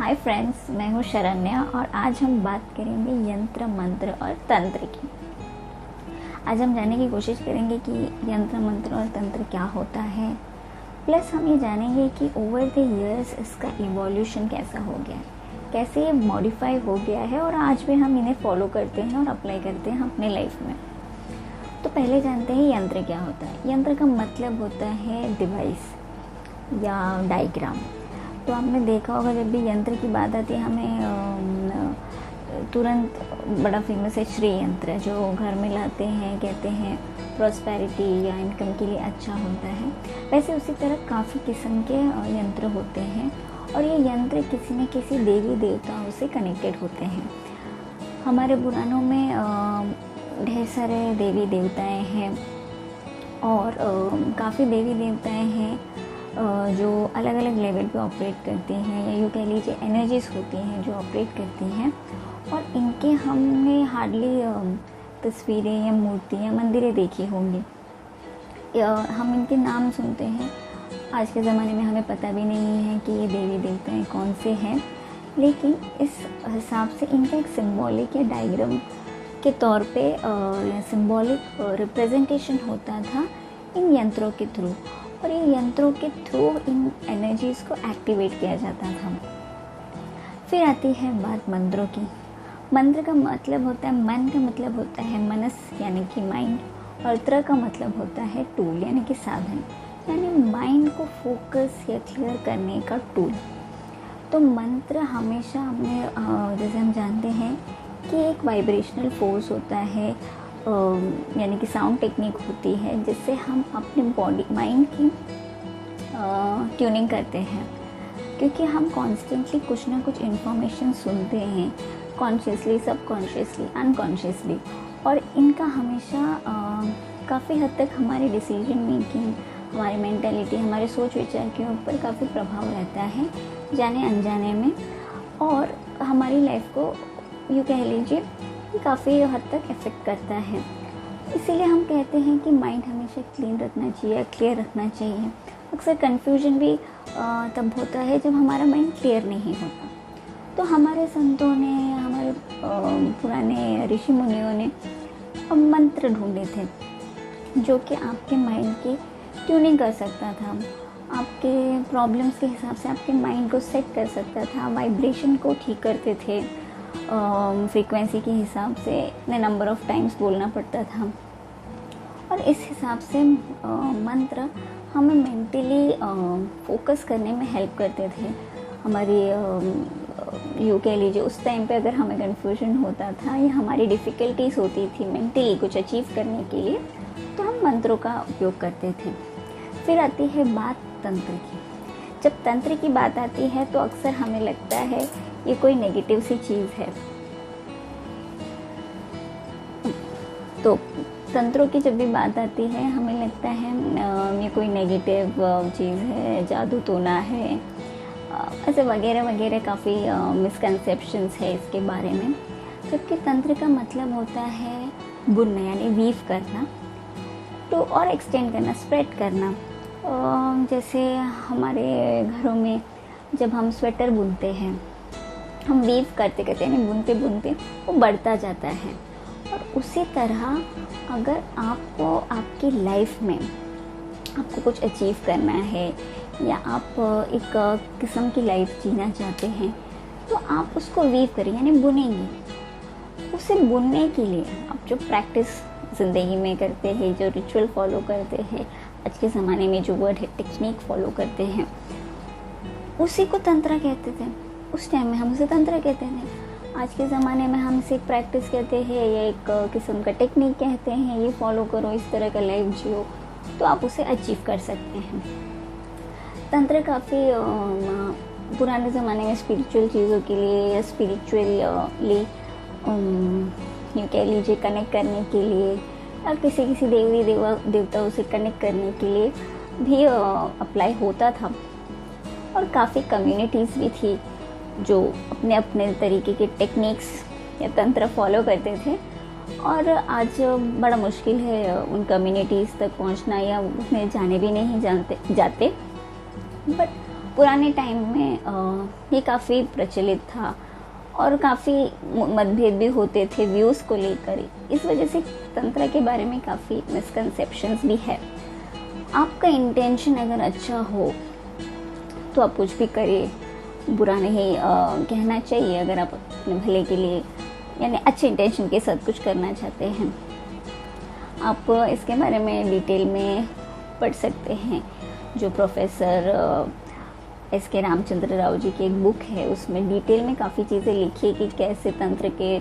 Hi friends, मैं हूँ शरण्या और आज हम बात करेंगे यंत्र मंत्र और तंत्र की। आज हम जानने की कोशिश करेंगे कि यंत्र मंत्र और तंत्र क्या होता है। प्लस हम ये जानेंगे कि ओवर द इयर्स इसका इवोल्यूशन कैसा हो गया है, कैसे ये मॉडिफाई हो गया है और आज भी हम इन्हें फॉलो करते हैं और अप्लाई करते हैं अपने लाइफ में। तो पहले जानते हैं यंत्र क्या होता है। यंत्र का मतलब होता है डिवाइस या डायग्राम। तो आपने देखा होगा जब भी यंत्र की बात आती है हमें तुरंत बड़ा फेमस है श्री यंत्र, जो घर में लाते हैं, कहते हैं प्रॉस्पेरिटी या इनकम के लिए अच्छा होता है। वैसे उसी तरह काफ़ी किस्म के यंत्र होते हैं और ये यंत्र किसी न किसी देवी देवताओं से कनेक्टेड होते हैं। हमारे पुराणों में ढेर सारे देवी देवताएं हैं और काफ़ी देवी देवताएं हैं जो अलग अलग लेवल पे ऑपरेट करती हैं, या यूँ कह लीजिए एनर्जीज होती हैं जो ऑपरेट करती हैं। और इनके हमने हार्डली तस्वीरें या मूर्तियाँ मंदिरें देखी होंगी, हम इनके नाम सुनते हैं। आज के ज़माने में हमें पता भी नहीं है कि ये देवी देवताएं कौन से हैं, लेकिन इस हिसाब से इनका एक सिंबॉलिक या डायग्राम के तौर पे सिंबॉलिक रिप्रेजेंटेशन होता था इन यंत्रों के थ्रू, और ये यंत्रों के थ्रू इन एनर्जीज़ को एक्टिवेट किया जाता था। फिर आती है बात मंत्रों की। मंत्र का मतलब होता है, मन का मतलब होता है मनस यानी कि माइंड, और त्र का मतलब होता है टूल यानी कि साधन, यानी माइंड को फोकस या क्लियर करने का टूल। तो मंत्र हमेशा हमने जैसे हम जानते हैं कि एक वाइब्रेशनल फोर्स होता है, यानी कि साउंड टेक्निक होती है जिससे हम अपने बॉडी माइंड की ट्यूनिंग करते हैं, क्योंकि हम कॉन्स्टेंटली कुछ ना कुछ इन्फॉर्मेशन सुनते हैं, कॉन्शियसली, सबकॉन्शियसली, अनकॉन्शियसली, और इनका हमेशा काफ़ी हद तक हमारी डिसीजन मेकिंग, हमारी मेंटालिटी, हमारे सोच विचार के ऊपर काफ़ी प्रभाव रहता है जाने अनजाने में, और हमारी लाइफ को यूँ कह लीजिए काफ़ी हद तक इफ़ेक्ट करता है। इसीलिए हम कहते हैं कि माइंड हमेशा क्लीन रखना चाहिए, क्लियर रखना चाहिए। अक्सर कन्फ्यूजन भी तब होता है जब हमारा माइंड क्लियर नहीं होता। तो हमारे संतों ने, हमारे पुराने ऋषि मुनियों ने मंत्र ढूंढे थे जो कि आपके माइंड की ट्यूनिंग कर सकता था, आपके प्रॉब्लम्स के हिसाब से आपके माइंड को सेट कर सकता था, वाइब्रेशन को ठीक करते थे, फ्रीक्वेंसी के हिसाब से इतने नंबर ऑफ़ टाइम्स बोलना पड़ता था। और इस हिसाब से मंत्र हमें मेंटली फोकस करने में हेल्प करते थे। हमारी यूँ कह लीजिए उस टाइम पे अगर हमें कन्फ्यूजन होता था या हमारी डिफ़िकल्टीज होती थी मेंटली कुछ अचीव करने के लिए, तो हम मंत्रों का उपयोग करते थे। फिर आती है बात तंत्र की। जब तंत्र की बात आती है तो अक्सर हमें लगता है ये कोई नेगेटिव सी चीज़ है। तो तंत्रों की जब भी बात आती है हमें लगता है ये कोई नेगेटिव चीज़ है, जादू टोना है, ऐसे वगैरह वगैरह काफ़ी मिसकंसेप्शंस है इसके बारे में। जबकि तंत्र का मतलब होता है बुनना यानी वीव करना, तो और एक्सटेंड करना, स्प्रेड करना। जैसे हमारे घरों में जब हम स्वेटर बुनते हैं, हम वीव करते करते यानी बुनते बुनते वो बढ़ता जाता है। और उसी तरह अगर आपको आपकी लाइफ में आपको कुछ अचीव करना है या आप एक किस्म की लाइफ जीना चाहते हैं, तो आप उसको वीव करें यानी बुनेंगे। उसे बुनने के लिए आप जो प्रैक्टिस ज़िंदगी में करते हैं, जो रिचुअल फॉलो करते हैं, आज के ज़माने में जो वर्ड है टेक्निक फॉलो करते हैं, उसी को तंत्र कहते थे। उस टाइम में हम उसे तंत्र कहते थे। आज के ज़माने में हम इसे एक प्रैक्टिस कहते हैं या एक किस्म का टेक्निक कहते हैं, ये फॉलो करो, इस तरह का लाइफ जियो, तो आप उसे अचीव कर सकते हैं। तंत्र काफ़ी पुराने ज़माने में स्पिरिचुअल चीज़ों के लिए या स्पिरिचुअली यूँ कह लीजिए कनेक्ट करने के लिए या किसी देवी देवताओं से कनेक्ट करने के लिए भी अप्लाई होता था। और काफ़ी कम्युनिटीज़ भी थी जो अपने अपने तरीके के टेक्निक्स या तंत्र फॉलो करते थे, और आज बड़ा मुश्किल है उन कम्युनिटीज़ तक पहुंचना, या उसमें जाने भी नहीं जाते। बट पुराने टाइम में ये काफ़ी प्रचलित था और काफ़ी मतभेद भी होते थे व्यूज़ को लेकर। इस वजह से तंत्र के बारे में काफ़ी मिसकंसेप्शंस भी है। आपका इंटेंशन अगर अच्छा हो तो आप कुछ भी करिए, बुरा नहीं कहना चाहिए। अगर आप अपने भले के लिए यानी अच्छे इंटेंशन के साथ कुछ करना चाहते हैं, आप इसके बारे में डिटेल में पढ़ सकते हैं। जो प्रोफेसर एस.के. रामचंद्र राव जी की एक बुक है, उसमें डिटेल में काफ़ी चीज़ें लिखी है कि कैसे तंत्र के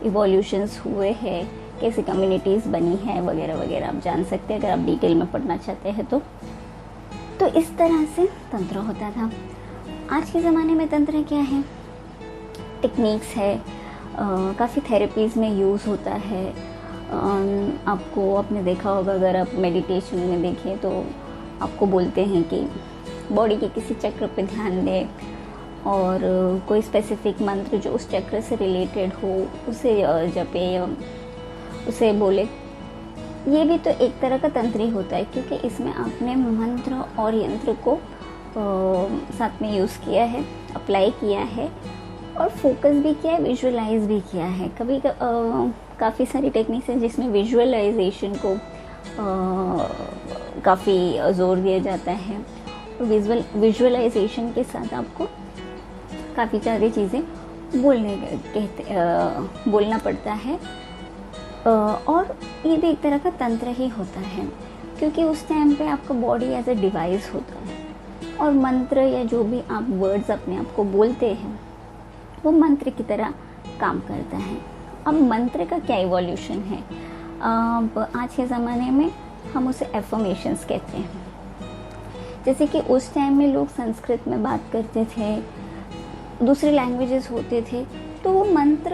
इवोल्यूशंस हुए हैं, कैसे कम्युनिटीज़ बनी है वगैरह वगैरह। आप जान सकते हैं अगर आप डिटेल में पढ़ना चाहते हैं तो इस तरह से तंत्र होता था। आज के ज़माने में तंत्र क्या है? टेक्निक्स है, काफ़ी थेरेपीज़ में यूज़ होता है। आपको आपने देखा होगा, अगर आप मेडिटेशन में देखें तो आपको बोलते हैं कि बॉडी के किसी चक्र पे ध्यान दें और कोई स्पेसिफिक मंत्र जो उस चक्र से रिलेटेड हो उसे जपे या उसे बोले। ये भी तो एक तरह का तंत्र ही होता है, क्योंकि इसमें आपने मंत्र और यंत्र को साथ में यूज़ किया है, अप्लाई किया है और फोकस भी किया है, विजुअलाइज भी किया है। कभी काफ़ी सारी टेक्निक्स हैं जिसमें विजुअलाइजेशन को काफ़ी ज़ोर दिया जाता है और विजुअलाइजेशन के साथ आपको काफ़ी सारी चीज़ें बोलना पड़ता है। और ये भी एक तरह का तंत्र ही होता है, क्योंकि उस टाइम पे आपका बॉडी एज ए डिवाइस होता है और मंत्र या जो भी आप वर्ड्स अपने आप को बोलते हैं वो मंत्र की तरह काम करता है। अब मंत्र का क्या इवोल्यूशन है? अब आज के ज़माने में हम उसे एफर्मेशंस कहते हैं। जैसे कि उस टाइम में लोग संस्कृत में बात करते थे, दूसरे लैंग्वेजेस होते थे, तो वो मंत्र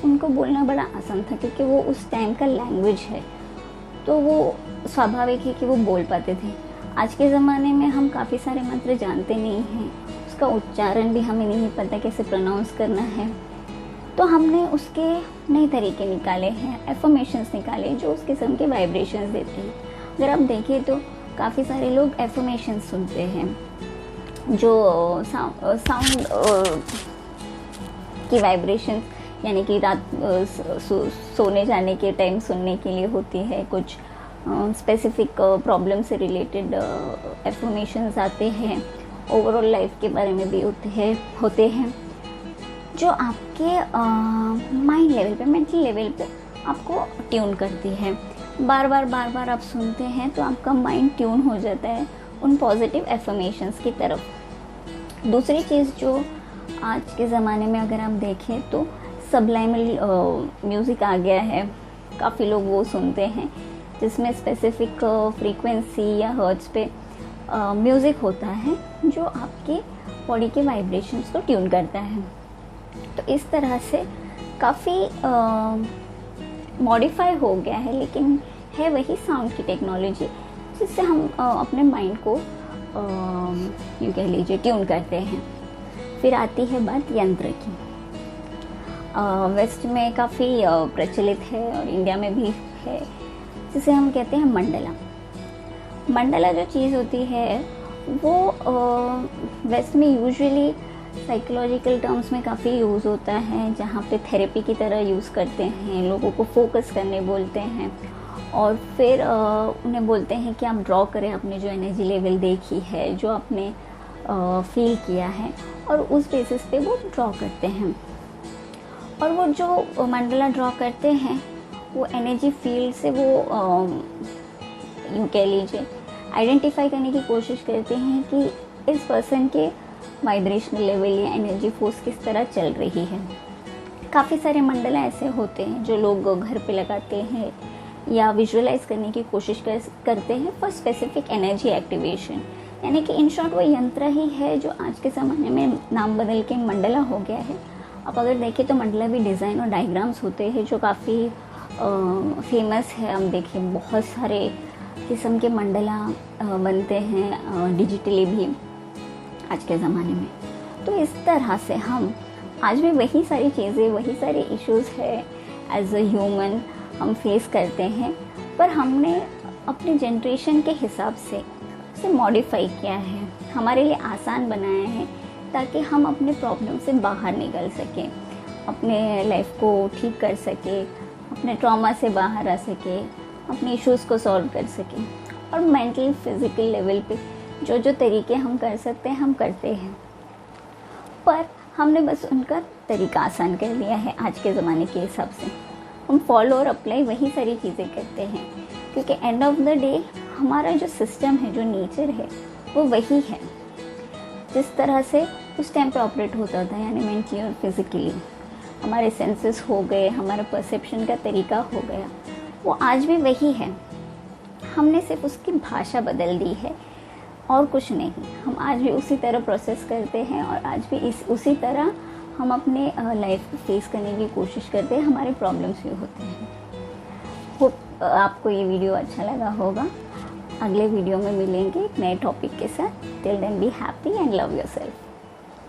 उनको बोलना बड़ा आसान था, क्योंकि वो उस टाइम का लैंग्वेज है, तो वो स्वाभाविक है कि वो बोल पाते थे। आज के ज़माने में हम काफ़ी सारे मंत्र जानते नहीं हैं, उसका उच्चारण भी हमें नहीं पता कैसे प्रोनाउंस करना है, तो हमने उसके नए तरीके निकाले हैं, एफर्मेशंस निकाले जो उस किस्म के वाइब्रेशंस देते हैं। अगर आप देखें तो काफ़ी सारे लोग एफर्मेशंस सुनते हैं जो साउंड की वाइब्रेशंस, यानी कि रात सोने जाने के टाइम सुनने के लिए होती है। कुछ स्पेसिफिक प्रॉब्लम से रिलेटेड एफर्मेशंस आते हैं, ओवरऑल लाइफ के बारे में भी होते हैं जो आपके माइंड लेवल पे, मेंटल लेवल पे आपको ट्यून करती है। बार बार आप सुनते हैं तो आपका माइंड ट्यून हो जाता है उन पॉजिटिव एफर्मेशंस की तरफ। दूसरी चीज़ जो आज के ज़माने में अगर आप देखें तो सबलाइमल म्यूज़िक आ गया है, काफ़ी लोग वो सुनते हैं जिसमें स्पेसिफिक फ्रीक्वेंसी या हर्ट्ज पे म्यूज़िक होता है जो आपके बॉडी के वाइब्रेशंस को ट्यून करता है। तो इस तरह से काफ़ी मॉडिफाई हो गया है, लेकिन है वही साउंड की टेक्नोलॉजी जिससे हम अपने माइंड को यूँ कह लीजिए ट्यून करते हैं। फिर आती है बात यंत्र की। वेस्ट में काफ़ी प्रचलित है और इंडिया में भी है, जिसे हम कहते हैं मंडला। मंडला जो चीज़ होती है वो वेस्ट में यूजुअली साइकोलॉजिकल टर्म्स में काफ़ी यूज़ होता है, जहाँ पे थेरेपी की तरह यूज़ करते हैं, लोगों को फोकस करने बोलते हैं और फिर उन्हें बोलते हैं कि आप ड्रॉ करें अपने जो एनर्जी लेवल देखी है, जो आपने फील किया है, और उस बेसिस पे वो ड्रॉ करते हैं। और वो जो मंडला ड्रॉ करते हैं वो एनर्जी फील्ड से वो यूँ कह लीजिए आइडेंटिफाई करने की कोशिश करते हैं कि इस पर्सन के वाइब्रेशनल लेवल या एनर्जी फोर्स किस तरह चल रही है। काफ़ी सारे मंडला ऐसे होते हैं जो लोग घर पे लगाते हैं या विजुअलाइज करने की कोशिश करते हैं फॉर स्पेसिफिक एनर्जी एक्टिवेशन। यानी कि इन शॉर्ट वो यंत्र ही है जो आज के ज़माने में नाम बदल के मंडला हो गया है। आप अगर देखें तो मंडला भी डिज़ाइन और डायग्राम्स होते हैं जो काफ़ी फेमस है। हम देखें बहुत सारे किस्म के मंडला बनते हैं डिजिटली भी आज के ज़माने में। तो इस तरह से हम आज भी वही सारी चीज़ें, वही सारे इश्यूज़ है एज अ ह्यूमन हम फेस करते हैं, पर हमने अपने जनरेशन के हिसाब से उसे मॉडिफाई किया है, हमारे लिए आसान बनाया है, ताकि हम अपने प्रॉब्लम से बाहर निकल सकें, अपने लाइफ को ठीक कर सकें, अपने ट्रॉमा से बाहर आ सकें, अपने इश्यूज़ को सॉल्व कर सकें। और मेंटल फिज़िकल लेवल पे जो जो तरीके हम कर सकते हैं हम करते हैं, पर हमने बस उनका तरीका आसान कर लिया है आज के ज़माने के हिसाब से। हम फॉलो और अप्लाई वही सारी चीज़ें करते हैं, क्योंकि एंड ऑफ द डे हमारा जो सिस्टम है, जो नेचर है, वो वही है जिस तरह से उस टाइम पे ऑपरेट होता था, यानी मेंटली और फिज़िकली। हमारे सेंसेस हो गए, हमारा परसेप्शन का तरीका हो गया, वो आज भी वही है। हमने सिर्फ उसकी भाषा बदल दी है और कुछ नहीं। हम आज भी उसी तरह प्रोसेस करते हैं और आज भी उसी तरह हम अपने लाइफ को फेस करने की कोशिश करते हैं। हमारे प्रॉब्लम्स भी होते हैं। होप आपको ये वीडियो अच्छा लगा होगा। अगले वीडियो में मिलेंगे एक नए टॉपिक के साथ। Till then be happy and love yourself.